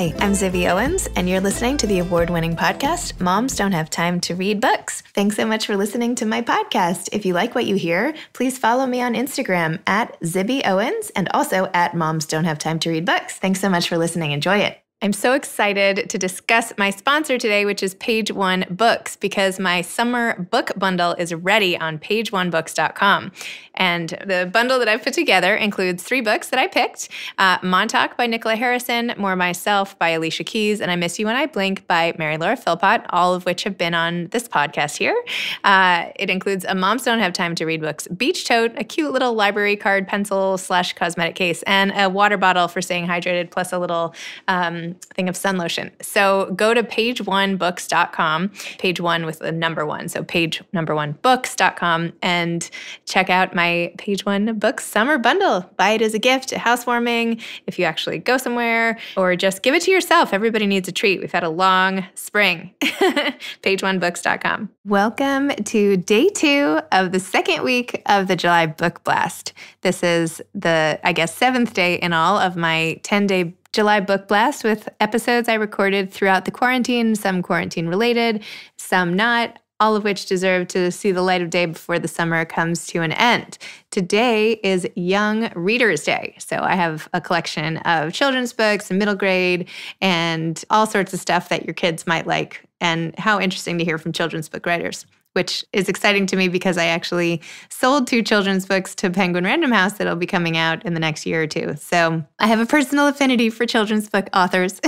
Hi, I'm Zibby Owens, and you're listening to the award-winning podcast, Moms Don't Have Time to Read Books. Thanks so much for listening to my podcast. If you like what you hear, please follow me on Instagram at Zibby Owens and also at Moms Don't Have Time to Read Books. Thanks so much for listening. Enjoy it. I'm so excited to discuss my sponsor today, which is Page One Books, because my summer book bundle is ready on pageonebooks.com. And the bundle that I've put together includes 3 books that I picked, Montauk by Nicola Harrison, More Myself by Alicia Keys, and I Miss You When I Blink by Mary Laura Philpott, all of which have been on this podcast here. It includes a Moms Don't Have Time to Read Books beach tote, a cute little library card pencil / cosmetic case, and a water bottle for staying hydrated, plus a little thing of sun lotion. So go to pageonebooks.com, page one with the number 1. So pageonebooks.com and check out my Page One Books summer bundle. Buy it as a gift, a housewarming, if you actually go somewhere, or just give it to yourself. Everybody needs a treat. We've had a long spring. pageonebooks.com. Welcome to day 2 of the second week of the July Book Blast. This is the, 7th day in all of my 10-day July Book Blast with episodes I recorded throughout the quarantine, some quarantine related, some not, all of which deserve to see the light of day before the summer comes to an end. Today is Young Readers Day. So I have a collection of children's books and middle grade and all sorts of stuff that your kids might like, and how interesting to hear from children's book writers, which is exciting to me because I actually sold 2 children's books to Penguin Random House that'll be coming out in the next year or 2. So I have a personal affinity for children's book authors.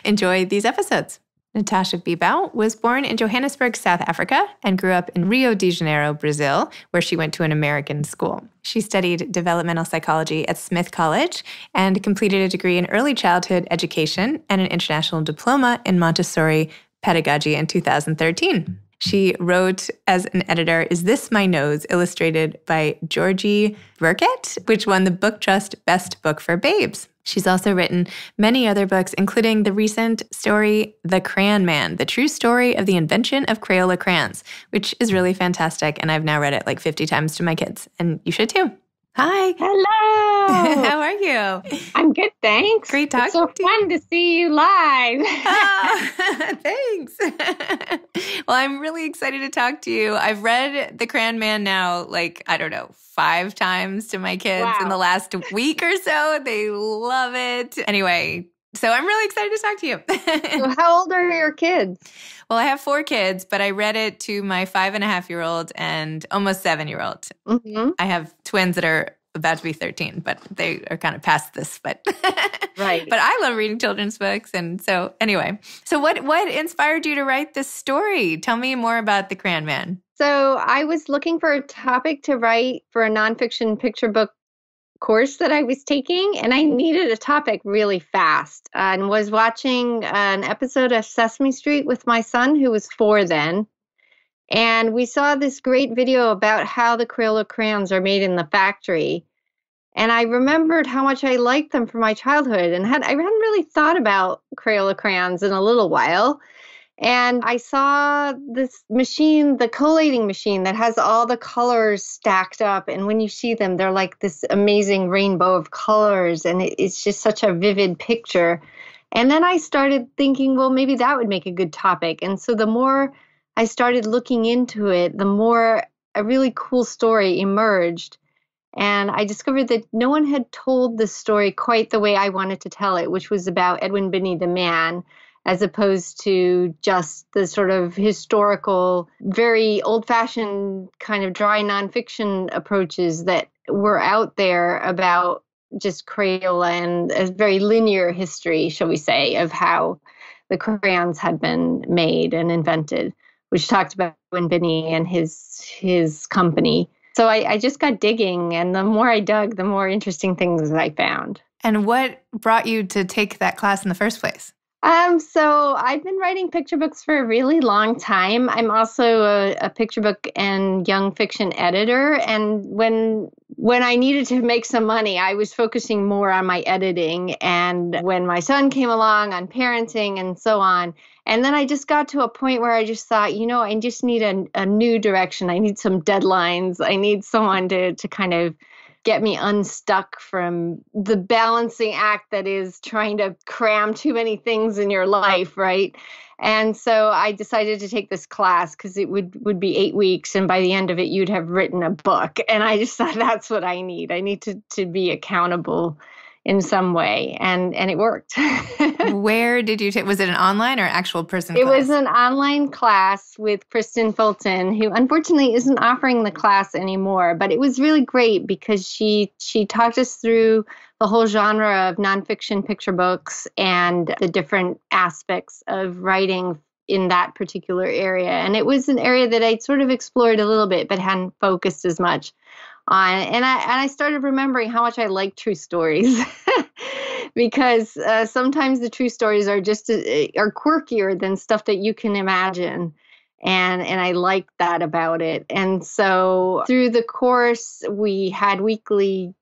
Enjoy these episodes. Natascha Biebow was born in Johannesburg, South Africa, and grew up in Rio de Janeiro, Brazil, where she went to an American school. She studied developmental psychology at Smith College and completed a degree in early childhood education and an international diploma in Montessori pedagogy in 2013. She wrote as an editor, Is This My Nose?, illustrated by Georgie Burkett, which won the Book Trust Best Book for Babes. She's also written many other books, including the recent story, The Crayon Man, the true story of the invention of Crayola crayons, which is really fantastic. And I've now read it like 50 times to my kids, and you should too. Hi. Hello. How are you? I'm good, thanks. Great talking to you. It's so fun to see you live. Oh, thanks. Well, I'm really excited to talk to you. I've read The Crayon Man now, 5 times to my kids in the last week or so. They love it. Anyway, so I'm really excited to talk to you. So how old are your kids? Well, I have 4 kids, but I read it to my 5.5-year-old and almost 7-year-old. Mm-hmm. I have twins that are about to be 13, but they are kind of past this. But right. But I love reading children's books, and so anyway. So what inspired you to write this story? Tell me more about The Crayon Man. So I was looking for a topic to write for a nonfiction picture book course that I was taking, and I needed a topic really fast, and was watching an episode of Sesame Street with my son, who was 4 then. And we saw this great video about how the Crayola crayons are made in the factory. And I remembered how much I liked them from my childhood, and I hadn't really thought about Crayola crayons in a little while. And I saw this machine, the collating machine, that has all the colors stacked up. And when you see them, they're like this amazing rainbow of colors. And it's just such a vivid picture. And then I started thinking, well, maybe that would make a good topic. And so the more I started looking into it, the more a really cool story emerged. And I discovered that no one had told this story quite the way I wanted to tell it, which was about Edwin Binney the man, as opposed to just the sort of historical, very old-fashioned kind of dry nonfiction approaches that were out there about just Crayola and a very linear history, shall we say, of how the crayons had been made and invented, which talked about Edwin Binney and his company. So I just got digging, and the more I dug, the more interesting things I found. And what brought you to take that class in the first place? So I've been writing picture books for a really long time. I'm also a picture book and young fiction editor. And when I needed to make some money, I was focusing more on my editing. And when my son came along, on parenting and so on. And then I just got to a point where I just thought, I just need a new direction. I need some deadlines. I need someone to kind of get me unstuck from the balancing act that is trying to cram too many things in your life, right? And so I decided to take this class because it would be 8 weeks. And by the end of it, you'd have written a book. And I just thought that's what I need. I need to be accountable in some way. And it worked. Where did you take, was it an online or actual person class? It was an online class with Kristen Fulton, who unfortunately isn't offering the class anymore. But it was really great because she talked us through the whole genre of nonfiction picture books and the different aspects of writing in that particular area. And it was an area that I'd sort of explored a little bit, but hadn't focused as much on. And I started remembering how much I like true stories because sometimes the true stories are just are quirkier than stuff that you can imagine. And I like that about it. And so through the course, we had weekly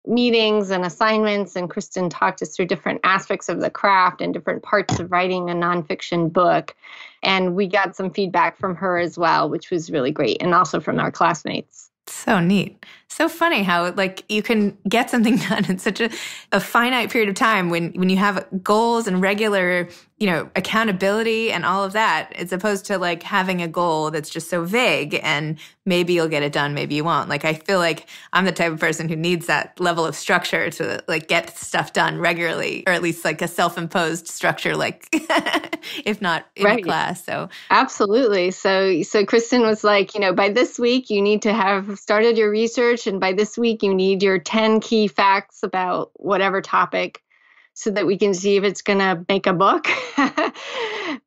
meetings and assignments, and Kristen talked us through different aspects of the craft and different parts of writing a nonfiction book. And we got some feedback from her as well, which was really great, and also from our classmates. So neat. So funny how you can get something done in such a finite period of time when you have goals and regular, accountability and all of that, as opposed to having a goal that's just so vague and maybe you'll get it done, maybe you won't. I feel like I'm the type of person who needs that level of structure to get stuff done regularly, or at least a self-imposed structure, if not in a class. So absolutely. So Kristen was by this week you need to have started your research, and by this week you need your 10 key facts about whatever topic, so that we can see if it's going to make a book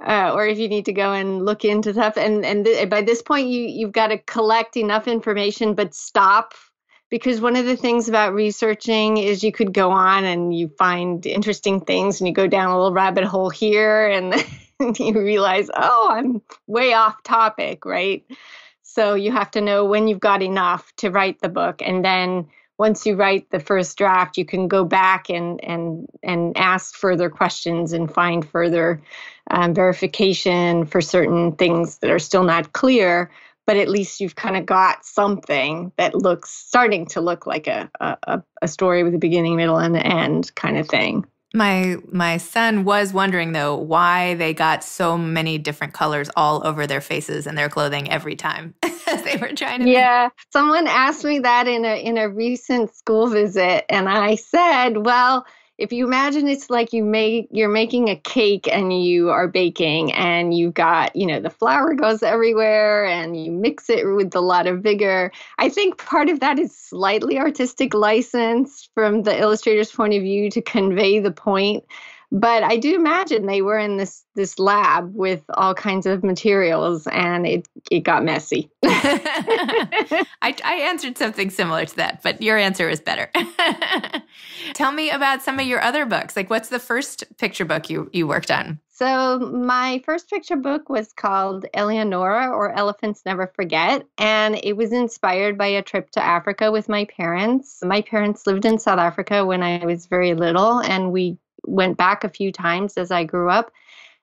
or if you need to go and look into stuff. And by this point, you've got to collect enough information, but stop. Because one of the things about researching is you could go on and you find interesting things and you go down a little rabbit hole here and you realize, oh, I'm way off topic, right? So you have to know when you've got enough to write the book. And then once you write the first draft, you can go back and ask further questions and find further verification for certain things that are still not clear. But at least you've kind of got something that starting to look like a story with a beginning, middle, and end kind of thing. My son was wondering, though, why they got so many different colors all over their faces and their clothing every time as they were trying to. Yeah, someone asked me that in a recent school visit, and I said, well, if you imagine it's like you're making a cake and you are baking, and you've got, the flour goes everywhere and you mix it with a lot of vigor. I think part of that is slightly artistic license from the illustrator's point of view to convey the point. But I do imagine they were in this lab with all kinds of materials, and it got messy. I answered something similar to that, but your answer was better. Tell me about some of your other books. What's the first picture book you worked on? So my first picture book was called Eleonora, or Elephants Never Forget, and it was inspired by a trip to Africa with my parents. My parents lived in South Africa when I was very little, and we went back a few times as I grew up.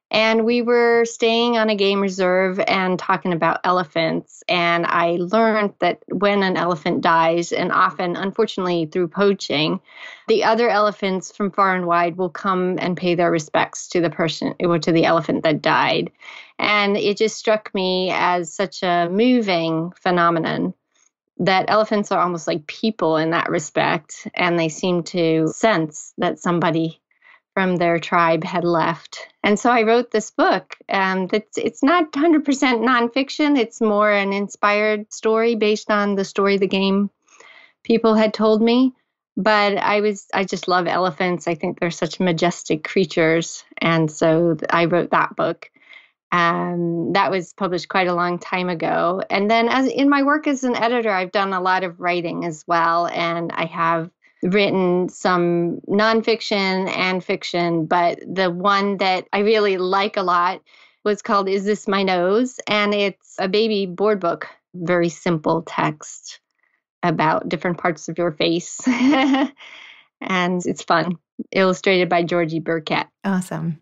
And we were staying on a game reserve and talking about elephants. And I learned that when an elephant dies, and often, unfortunately, through poaching, the other elephants from far and wide will come and pay their respects to the person or to the elephant that died. And it just struck me as such a moving phenomenon that elephants are almost like people in that respect. And they seem to sense that somebody from their tribe had left. And so I wrote this book. It's not 100% nonfiction. It's more an inspired story based on the story the game people had told me. But I just love elephants. I think they're such majestic creatures. And so I wrote that book. That was published quite a long time ago. And then as in my work as an editor, I've done a lot of writing as well. And I have written some nonfiction and fiction, but the one that I really like a lot was called Is This My Nose? And it's a baby board book, very simple text about different parts of your face. And it's fun. Illustrated by Georgie Burkett. Awesome.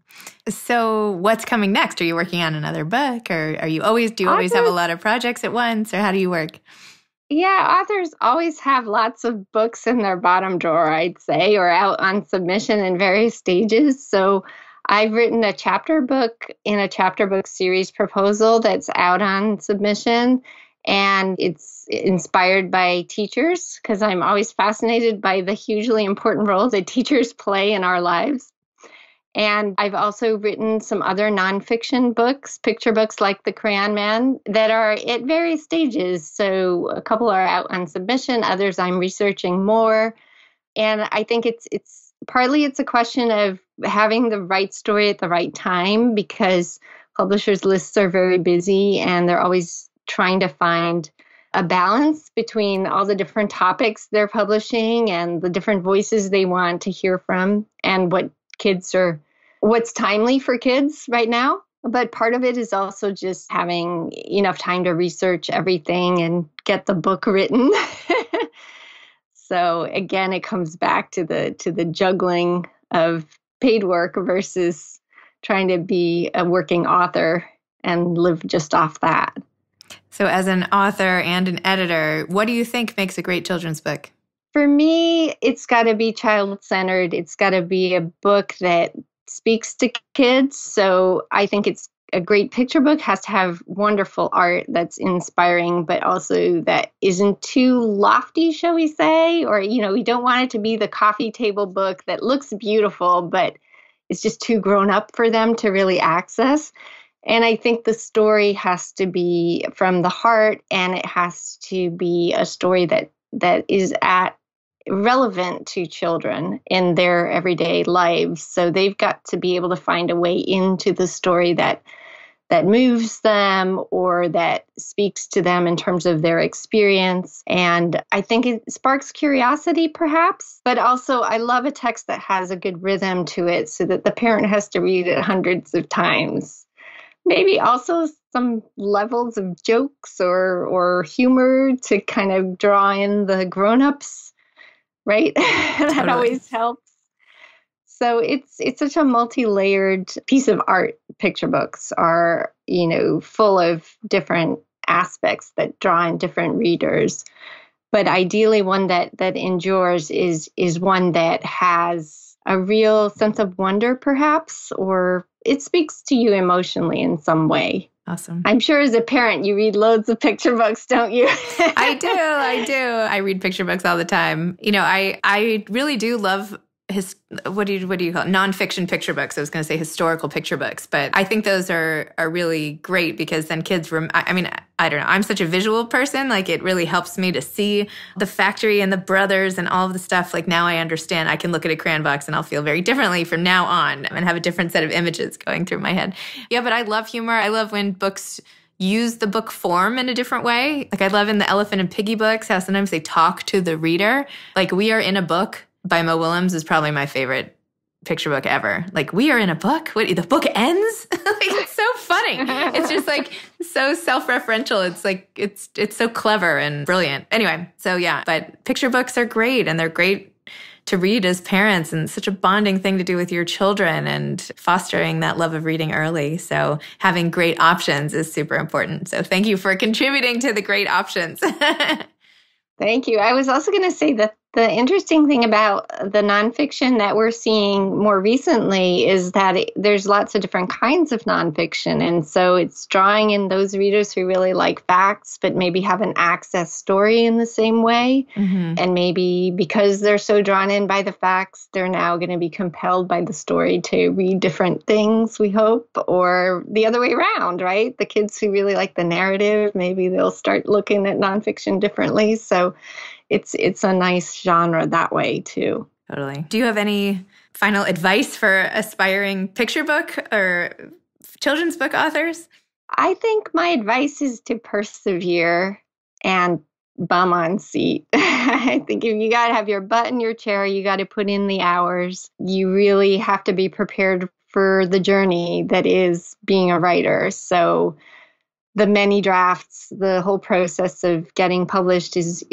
So what's coming next? Are you working on another book, or do you always have a lot of projects at once, or how do you work? Yeah, authors always have lots of books in their bottom drawer, I'd say, or out on submission in various stages. So I've written a chapter book in a chapter book series proposal that's out on submission. And it's inspired by teachers because I'm always fascinated by the hugely important role that teachers play in our lives. And I've also written some other nonfiction books, picture books like The Crayon Man, that are at various stages. So a couple are out on submission, others I'm researching more. And I think it's partly it's a question of having the right story at the right time because publishers' lists are very busy and they're always trying to find a balance between all the different topics they're publishing and the different voices they want to hear from and what's timely for kids right now. But part of it is also just having enough time to research everything and get the book written. So again, it comes back to the juggling of paid work versus trying to be a working author and live just off that. So as an author and an editor, what do you think makes a great children's book? For me, it's got to be child-centered. It's got to be a book that speaks to kids. So I think it's a great picture book has to have wonderful art that's inspiring, but also that isn't too lofty, shall we say? Or, we don't want it to be the coffee table book that looks beautiful, but it's just too grown up for them to really access. And I think the story has to be from the heart, and it has to be a story that is relevant to children in their everyday lives. So they've got to be able to find a way into the story that moves them or that speaks to them in terms of their experience. And I think it sparks curiosity, perhaps, but also I love a text that has a good rhythm to it so that the parent has to read it hundreds of times. Maybe also some levels of jokes or humor to kind of draw in the grown-ups, right? That Totally. always helps. So it's such a multi-layered piece of art. Picture books are, full of different aspects that draw in different readers. But ideally one that endures is one that has a real sense of wonder, perhaps, or it speaks to you emotionally in some way. Awesome. I'm sure as a parent, you read loads of picture books, don't you? I do. I read picture books all the time. I really do love what do you call it? Nonfiction picture books. I was going to say historical picture books, but I think those are really great because then kids, I don't know. I'm such a visual person. Like it really helps me to see the factory and the brothers and all of the stuff. Like now I understand. I can look at a crayon box and I'll feel very differently from now on and have a different set of images going through my head. Yeah, but I love humor. I love when books use the book form in a different way. Like I love in the Elephant and Piggy books how sometimes they talk to the reader. Like We Are in a Book by Mo Willems is probably my favorite picture book ever. Like we are in a book? What, the book ends? Like it's so funny. It's just like so self-referential. It's like, it's so clever and brilliant. Anyway, so yeah, but picture books are great and they're great to read as parents and such a bonding thing to do with your children and fostering that love of reading early. So having great options is super important. So thank you for contributing to the great options. Thank you. I was also going to say that the interesting thing about the nonfiction that we're seeing more recently is that there's lots of different kinds of nonfiction. And so it's drawing in those readers who really like facts, but maybe haven't accessed story in the same way. Mm-hmm. And maybe because they're so drawn in by the facts, they're now going to be compelled by the story to read different things, we hope, or the other way around, right? The kids who really like the narrative, maybe they'll start looking at nonfiction differently. So it's a nice genre that way too. Totally. Do you have any final advice for aspiring picture book or children's book authors? I think my advice is to persevere and bum on seat. I think if you got to have your butt in your chair, you got to put in the hours. You really have to be prepared for the journey that is being a writer. So the many drafts, the whole process of getting published is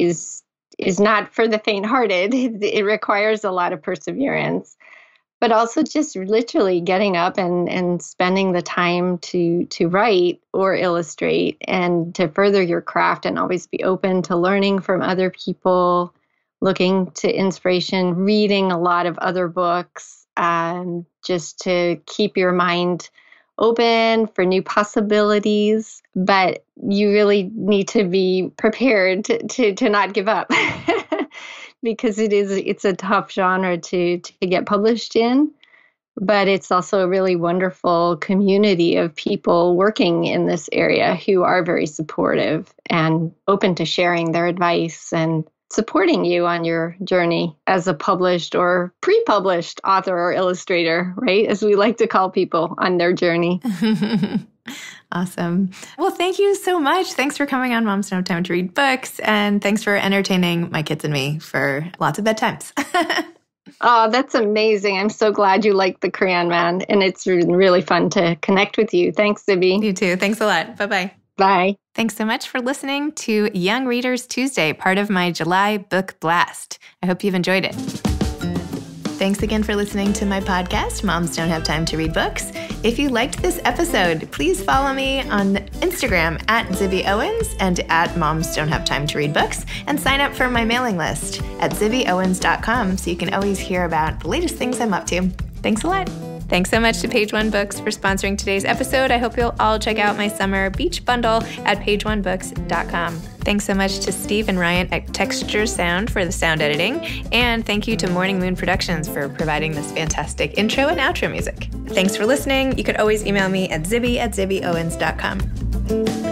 not for the faint-hearted. It requires a lot of perseverance. but also just literally getting up and spending the time to write or illustrate and to further your craft, and always be open to learning from other people, looking to inspiration, reading a lot of other books, just to keep your mind open for new possibilities. But you really need to be prepared to not give up. Because it's a tough genre to get published in, but it's also a really wonderful community of people working in this area who are very supportive and open to sharing their advice and supporting you on your journey as a published or pre-published author or illustrator, right? As we like to call people on their journey. Awesome. Well, thank you so much. Thanks for coming on Moms Don't Have Time to Read Books. And thanks for entertaining my kids and me for lots of bedtimes. Oh, that's amazing. I'm so glad you like the Crayon Man. And it's really fun to connect with you. Thanks, Zibby. You too. Thanks a lot. Bye-bye. Bye. Thanks so much for listening to Young Readers Tuesday, part of my July Book Blast. I hope you've enjoyed it. Thanks again for listening to my podcast, Moms Don't Have Time to Read Books. If you liked this episode, please follow me on Instagram at Zibby Owens and at Moms Don't Have Time to Read Books, and sign up for my mailing list at zibbyowens.com so you can always hear about the latest things I'm up to. Thanks a lot. Thanks so much to Page One Books for sponsoring today's episode. I hope you'll all check out my summer beach bundle at pageonebooks.com. Thanks so much to Steve and Ryan at Texture Sound for the sound editing. And thank you to Morning Moon Productions for providing this fantastic intro and outro music. Thanks for listening. You could always email me at zibby@zibbyowens.com.